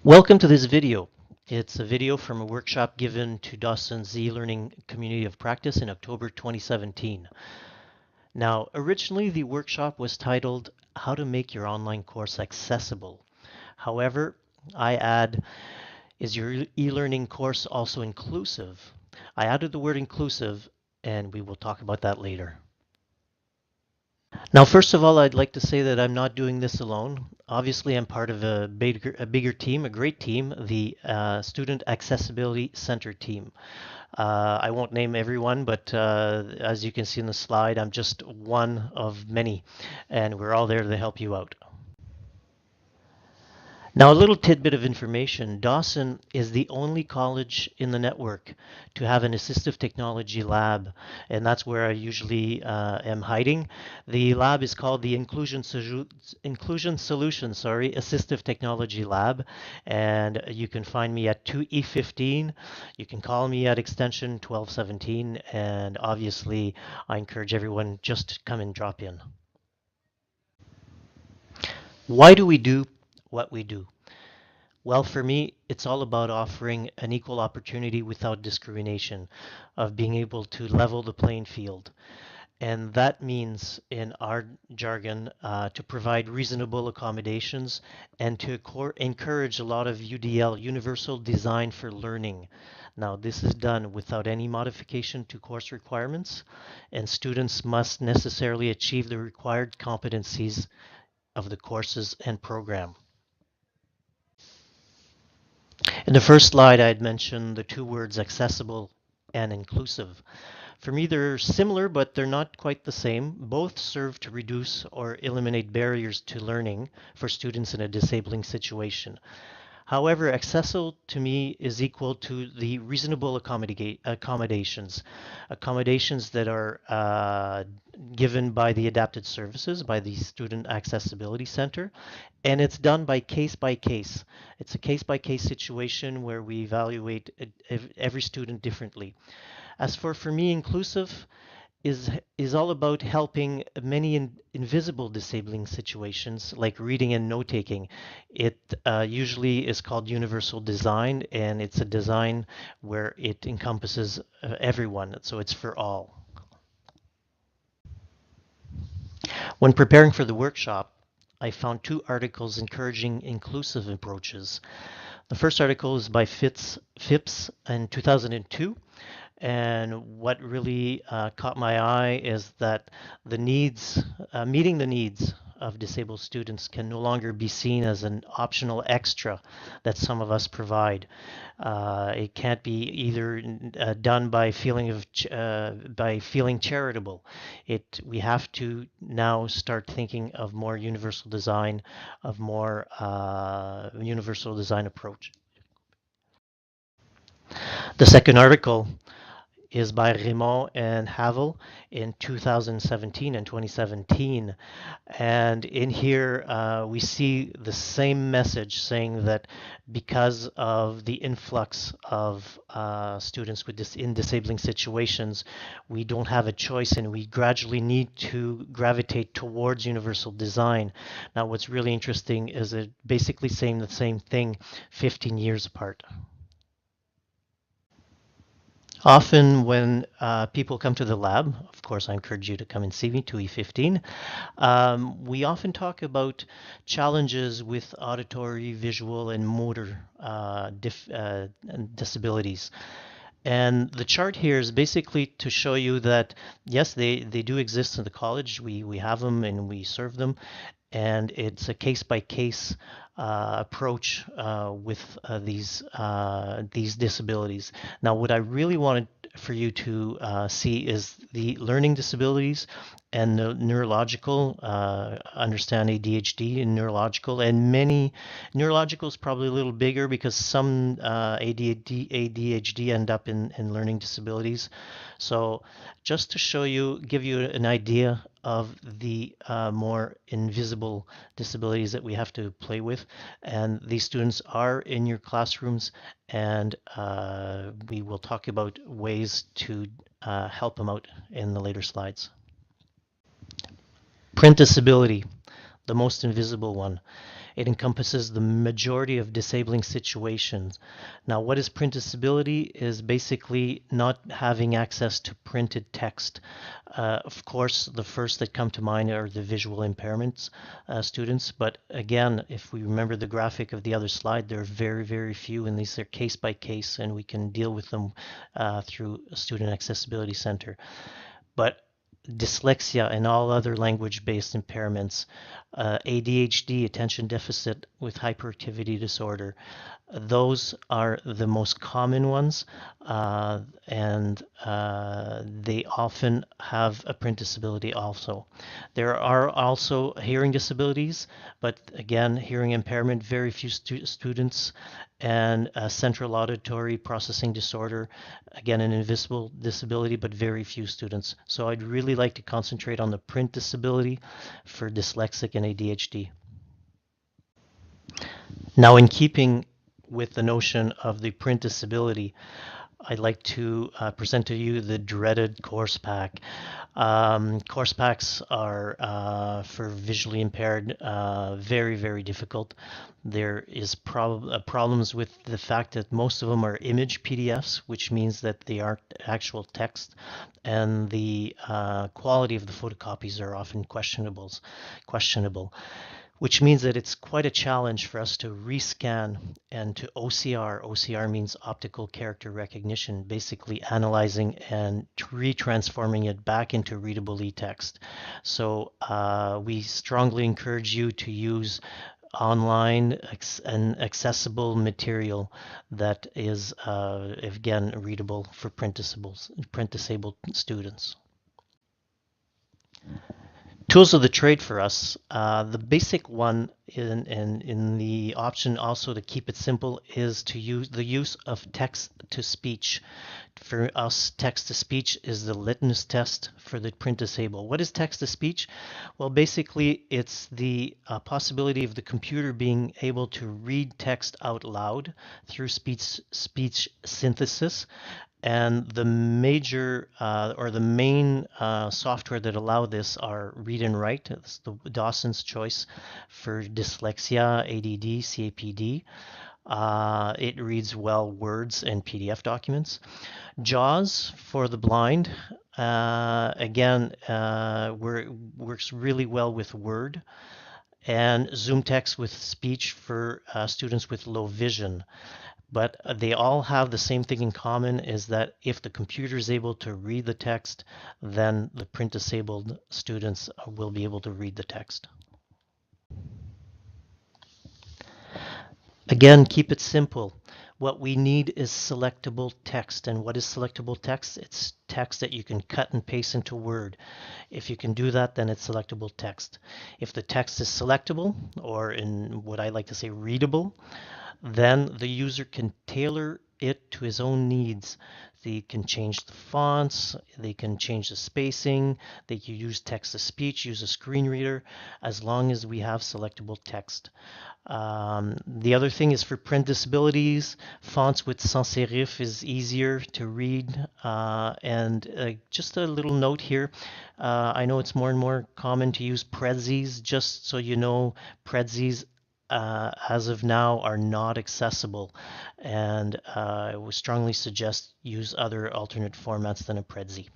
Welcome to this video. It's a video from a workshop given to Dawson's eLearning Community of Practice in October 2017. Now, originally the workshop was titled How to Make Your Online Course Accessible. However, I add, is your e-learning course also inclusive? I added the word inclusive, and we will talk about that later. Now, first of all, I'd like to say that I'm not doing this alone. Obviously, I'm part of a bigger team, a great team, the Student Accessibility Center team. I won't name everyone, but as you can see in the slide, I'm just one of many, and we're all there to help you out. Now, a little tidbit of information. Dawson is the only college in the network to have an assistive technology lab, and that's where I usually am hiding. The lab is called the Inclusion Solutions, Assistive Technology Lab, and you can find me at 2E15. You can call me at extension 1217, and obviously I encourage everyone just to come and drop in. Why do we do what we do? Well, for me, it's all about offering an equal opportunity without discrimination, of being able to level the playing field. And that means, in our jargon, to provide reasonable accommodations and to encourage a lot of UDL, Universal Design for Learning. Now, this is done without any modification to course requirements, and students must necessarily achieve the required competencies of the courses and program. In the first slide, I had mentioned the two words accessible and inclusive. For me, they're similar, but they're not quite the same. Both serve to reduce or eliminate barriers to learning for students in a disabling situation. However, accessible to me is equal to the reasonable accommodations. Accommodations that are given by the adapted services, by the Student Accessibility Center, and it's done by case. It's a case-by-case situation where we evaluate every student differently. As for me, inclusive is all about helping many invisible disabling situations like reading and note taking. It usually is called universal design, and it's a design where it encompasses everyone, so it's for all. When preparing for the workshop, I found two articles encouraging inclusive approaches. The first article is by Phipps in 2002. And what really caught my eye is that meeting the needs of disabled students can no longer be seen as an optional extra that some of us provide. It can't be either done by by feeling charitable. We have to now start thinking of more universal design, of more universal design approach. The second article is by Raymond and Havel in 2017 and 2017. And in here, we see the same message saying that because of the influx of students in disabling situations, we don't have a choice and we gradually need to gravitate towards universal design. Now, what's really interesting is it basically saying the same thing 15 years apart. Often when people come to the lab, of course I encourage you to come and see me, 2E15, we often talk about challenges with auditory, visual, and motor disabilities. And the chart here is basically to show you that, yes, they do exist in the college. We have them and we serve them. And it's a case-by-case approach with these disabilities. Now, what I really wanted for you to see is the learning disabilities and the neurological, understand ADHD and neurological, and many neurological is probably a little bigger because some ADHD end up in learning disabilities. So just to show you, give you an idea of the more invisible disabilities that we have to play with. And these students are in your classrooms, and we will talk about ways to help them out in the later slides. Print disability, the most invisible one. It encompasses the majority of disabling situations. Now, what is print disability is basically not having access to printed text. Of course, the first that come to mind are the visual impairments students, but again, if we remember the graphic of the other slide, there are very, very few, and these are case by case, and we can deal with them through a Student Accessibility Center. But dyslexia and all other language-based impairments, ADHD, attention deficit with hyperactivity disorder, those are the most common ones, and they often have a print disability also. There are also hearing disabilities, but again, hearing impairment, very few students, and central auditory processing disorder, again, an invisible disability, but very few students. So I'd really like to concentrate on the print disability for dyslexic and ADHD. Now, in keeping with the notion of the print disability, I'd like to present to you the dreaded course pack. Course packs are, for visually impaired, very, very difficult. There is problems with the fact that most of them are image PDFs, which means that they aren't actual text, and the quality of the photocopies are often questionable, which means that it's quite a challenge for us to rescan and to OCR. OCR means optical character recognition, basically analyzing and retransforming it back into readable e-text. So we strongly encourage you to use online and accessible material that is, again, readable for print disabled students. Tools of the trade for us. The basic one in the option also to keep it simple is to use the use of text to speech. For us, text to speech is the litmus test for the print disabled. What is text to speech? Well, basically, it's the possibility of the computer being able to read text out loud through speech synthesis. And the major or the main software that allow this are Read and Write. It's the Dawson's Choice for dyslexia, ADD, CAPD. It reads well words and PDF documents. JAWS for the blind, again, works really well with Word. And ZoomText with speech for students with low vision. But they all have the same thing in common, is that if the computer is able to read the text, then the print disabled students will be able to read the text. Again, keep it simple. What we need is selectable text. And what is selectable text? It's text that you can cut and paste into Word. If you can do that, then it's selectable text. If the text is selectable, or in what I like to say, readable, then the user can tailor it to his own needs. They can change the fonts, they can change the spacing, they can use text to speech, use a screen reader, as long as we have selectable text. The other thing is for print disabilities, fonts with sans serif is easier to read. And just a little note here, I know it's more and more common to use Prezi. Just so you know, Prezi as of now are not accessible, and I would strongly suggest use other alternate formats than a Prezi.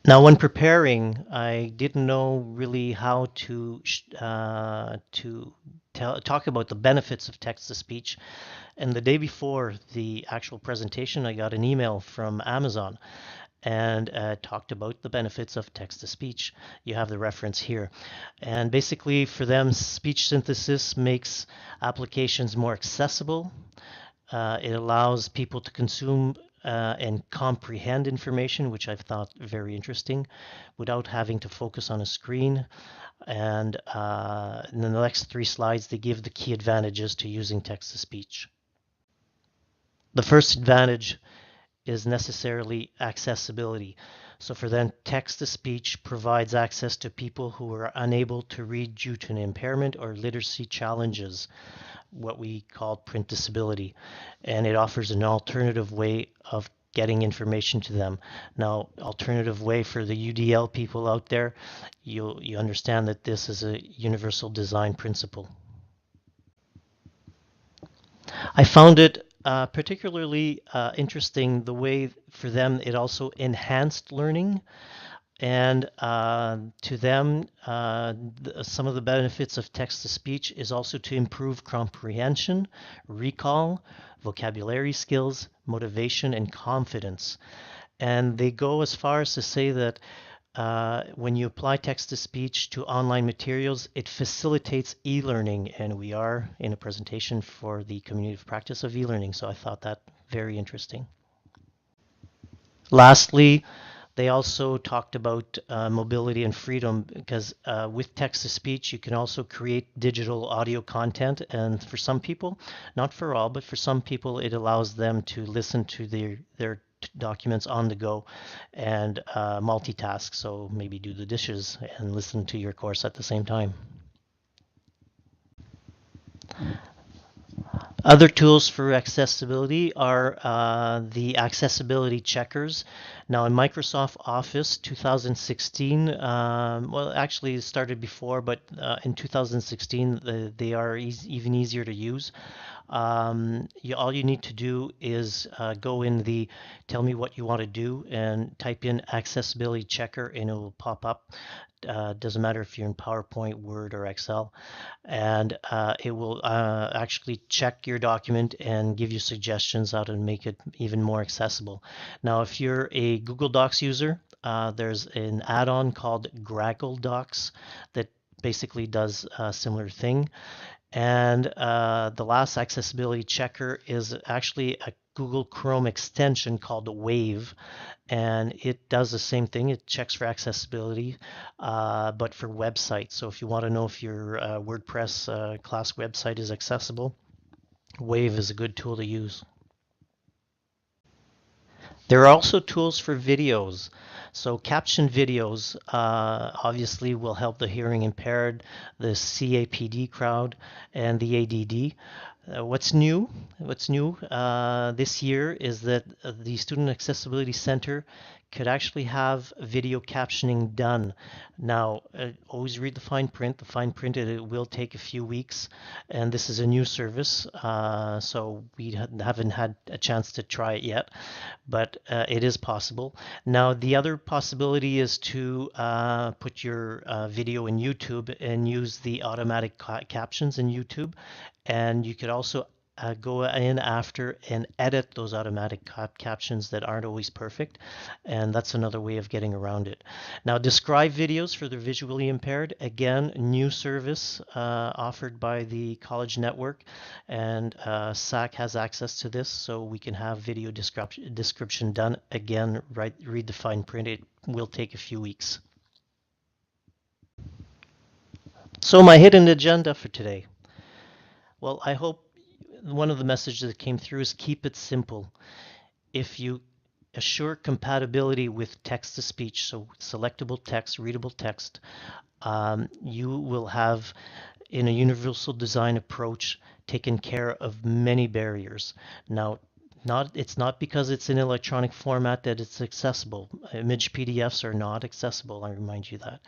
Now, when preparing, I didn't know really how to talk about the benefits of text-to-speech. And the day before the actual presentation, I got an email from Amazon and talked about the benefits of text-to-speech. You have the reference here. And basically, for them, speech synthesis makes applications more accessible. It allows people to consume and comprehend information, which I've thought very interesting, without having to focus on a screen. And in the next 3 slides, they give the key advantages to using text-to-speech. The first advantage is necessarily accessibility. So for them, text-to-speech provides access to people who are unable to read due to an impairment or literacy challenges, what we call print disability. And it offers an alternative way of getting information to them. Now, alternative way for the UDL people out there, you understand that this is a universal design principle. I found it particularly interesting the way for them it also enhanced learning. And to them, some of the benefits of text to speech is also to improve comprehension, recall, vocabulary skills, motivation, and confidence. And they go as far as to say that when you apply text to speech to online materials, it facilitates e-learning. And we are in a presentation for the community of practice of e-learning. So I thought that very interesting. Lastly, they also talked about mobility and freedom because with text to speech, you can also create digital audio content. And for some people, not for all, but for some people, it allows them to listen to their documents on the go and multitask. So maybe do the dishes and listen to your course at the same time. Other tools for accessibility are the accessibility checkers. Now in Microsoft Office 2016, well, actually it started before, but in 2016 they are even easier to use. All you need to do is go in the tell me what you want to do and type in accessibility checker and it will pop up. Doesn't matter if you're in PowerPoint, Word, or Excel, and it will actually check your document and give you suggestions how to make it even more accessible. Now, if you're a Google Docs user, there's an add-on called Graggle Docs that basically does a similar thing. And the last accessibility checker is actually a Google Chrome extension called Wave, and it does the same thing. It checks for accessibility, but for websites. So if you want to know if your WordPress class website is accessible, Wave is a good tool to use. There are also tools for videos. So caption videos obviously will help the hearing impaired, the CAPD crowd, and the ADD. What's new? What's new this year is that the Student Accessibility Center could actually have video captioning done. Now, always read the fine print. The fine print, it will take a few weeks, and this is a new service, so we haven't had a chance to try it yet, but it is possible. Now, the other possibility is to put your video in YouTube and use the automatic captions in YouTube, and you could also go in after and edit those automatic captions that aren't always perfect, and that's another way of getting around it. Now, describe videos for the visually impaired. Again, new service offered by the College Network, and SAC has access to this, so we can have video description done. Again, read the fine print. It will take a few weeks. So my hidden agenda for today. Well, I hope one of the messages that came through is keep it simple. If you assure compatibility with text to speech, so selectable text, readable text, you will have, in a universal design approach, taken care of many barriers. Now, it's not because it's in electronic format that it's accessible. Image PDFs are not accessible, I remind you that.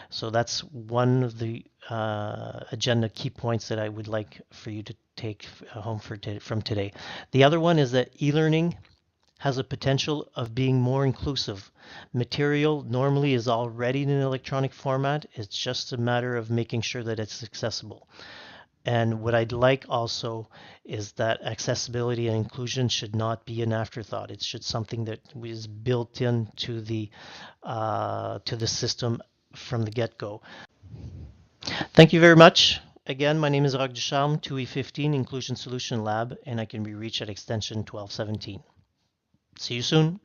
So that's one of the agenda key points that I would like for you to take home from today. The other one is that e-learning has a potential of being more inclusive. Material normally is already in an electronic format. It's just a matter of making sure that it's accessible. And what I'd like also is that accessibility and inclusion should not be an afterthought. It should something that is built into the system from the get-go. Thank you very much. Again, my name is Roch Ducharme, 2E15 Inclusion Solution Lab, and I can be reached at extension 1217. See you soon.